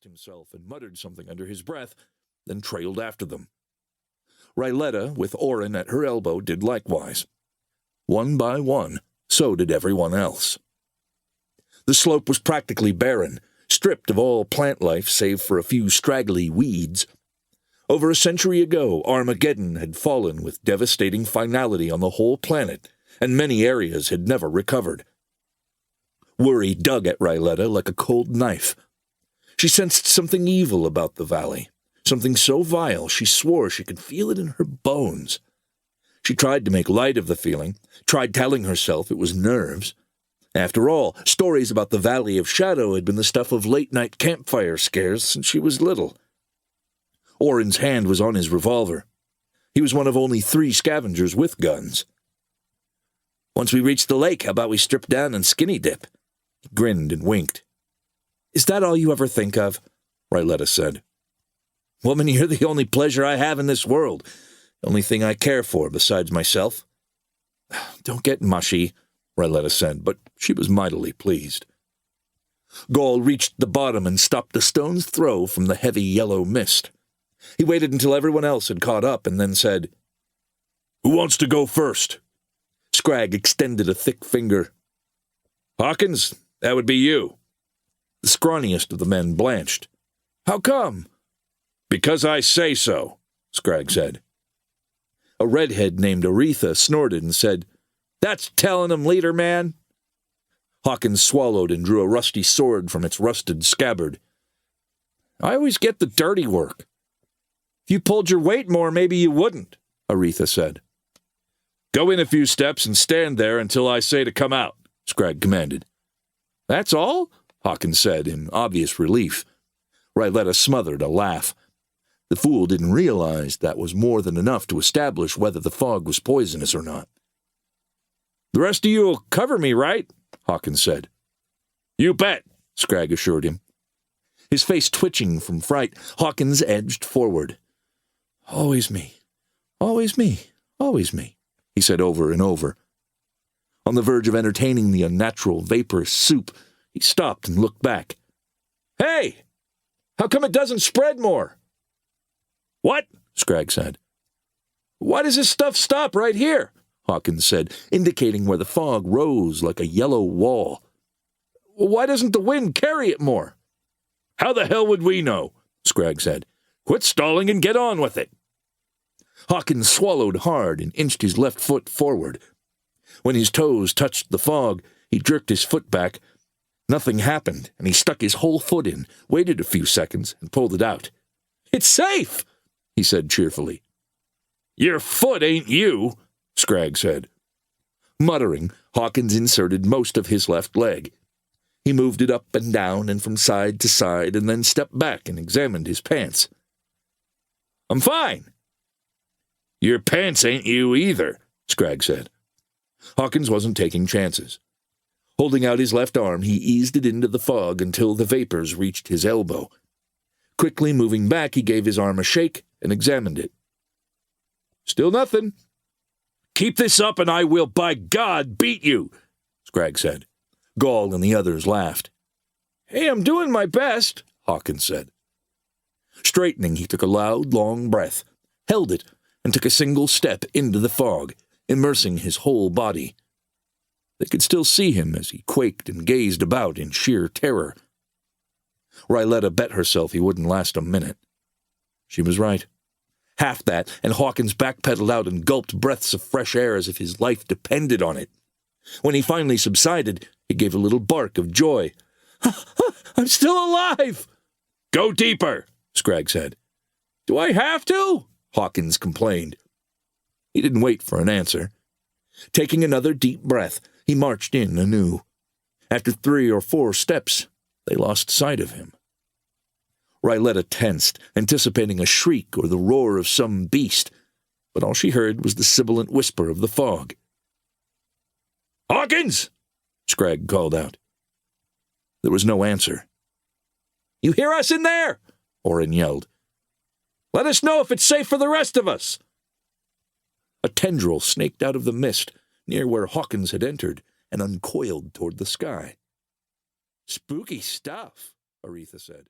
crossed himself and muttered something under his breath, then trailed after them. Ryletta, with Orin at her elbow, did likewise. One by one, so did everyone else. The slope was practically barren, stripped of all plant life save for a few straggly weeds. Over a century ago, Armageddon had fallen with devastating finality on the whole planet, and many areas had never recovered. Worry dug at Ryletta like a cold knife. She sensed something evil about the valley, something so vile she swore she could feel it in her bones. She tried to make light of the feeling, tried telling herself it was nerves. After all, stories about the Valley of Shadow had been the stuff of late-night campfire scares since she was little. Orin's hand was on his revolver. He was one of only 3 scavengers with guns. "Once we reach the lake, how about we strip down and skinny dip?" He grinned and winked. "Is that all you ever think of?" Ryletta said. "Woman, you're the only pleasure I have in this world, the only thing I care for besides myself." "Don't get mushy," Ryletta said, but she was mightily pleased. Gaul reached the bottom and stopped a stone's throw from the heavy yellow mist. He waited until everyone else had caught up and then said, "Who wants to go first?" Scragg extended a thick finger. "Hawkins, that would be you." The scrawniest of the men blanched. "How come?" "Because I say so," Scragg said. A redhead named Aretha snorted and said, "That's telling him, leader man." Hawkins swallowed and drew a rusty sword from its rusted scabbard. "I always get the dirty work." "If you pulled your weight more, maybe you wouldn't," Aretha said. "Go in a few steps and stand there until I say to come out," Scragg commanded. "That's all?" Hawkins said in obvious relief. Ryletta smothered a laugh. The fool didn't realize that was more than enough to establish whether the fog was poisonous or not. "The rest of you will cover me, right?" Hawkins said. "You bet," Scragg assured him. His face twitching from fright, Hawkins edged forward. "Always me, always me, always me," he said over and over. On the verge of entertaining the unnatural vaporous soup, he stopped and looked back. "Hey! How come it doesn't spread more?" "What?" Scragg said. "Why does this stuff stop right here?" Hawkins said, indicating where the fog rose like a yellow wall. "Why doesn't the wind carry it more?" "How the hell would we know?" Scragg said. "Quit stalling and get on with it." Hawkins swallowed hard and inched his left foot forward. When his toes touched the fog, he jerked his foot back. Nothing happened, and he stuck his whole foot in, waited a few seconds, and pulled it out. "It's safe," he said cheerfully. "Your foot ain't you," Scragg said. Muttering, Hawkins inserted most of his left leg. He moved it up and down and from side to side and then stepped back and examined his pants. "I'm fine." "Your pants ain't you either," Scragg said. Hawkins wasn't taking chances. Holding out his left arm, he eased it into the fog until the vapors reached his elbow. Quickly moving back, he gave his arm a shake and examined it. "Still nothing." "Keep this up and I will, by God, beat you," Scragg said. Gaul and the others laughed. "Hey, I'm doing my best," Hawkins said. Straightening, he took a loud, long breath, held it, and took a single step into the fog, immersing his whole body. They could still see him as he quaked and gazed about in sheer terror. Ryletta bet herself he wouldn't last a minute. She was right. Half that, and Hawkins backpedaled out and gulped breaths of fresh air as if his life depended on it. When he finally subsided, he gave a little bark of joy. "I'm still alive!" "Go deeper," Scragg said. "Do I have to?" Hawkins complained. He didn't wait for an answer. Taking another deep breath, he marched in anew. After 3 or 4 steps, they lost sight of him. Ryletta tensed, anticipating a shriek or the roar of some beast, but all she heard was the sibilant whisper of the fog. "Hawkins!" Scragg called out. There was no answer. "You hear us in there?" Orin yelled. "Let us know if it's safe for the rest of us." A tendril snaked out of the mist near where Hawkins had entered and uncoiled toward the sky. "Spooky stuff," Aretha said.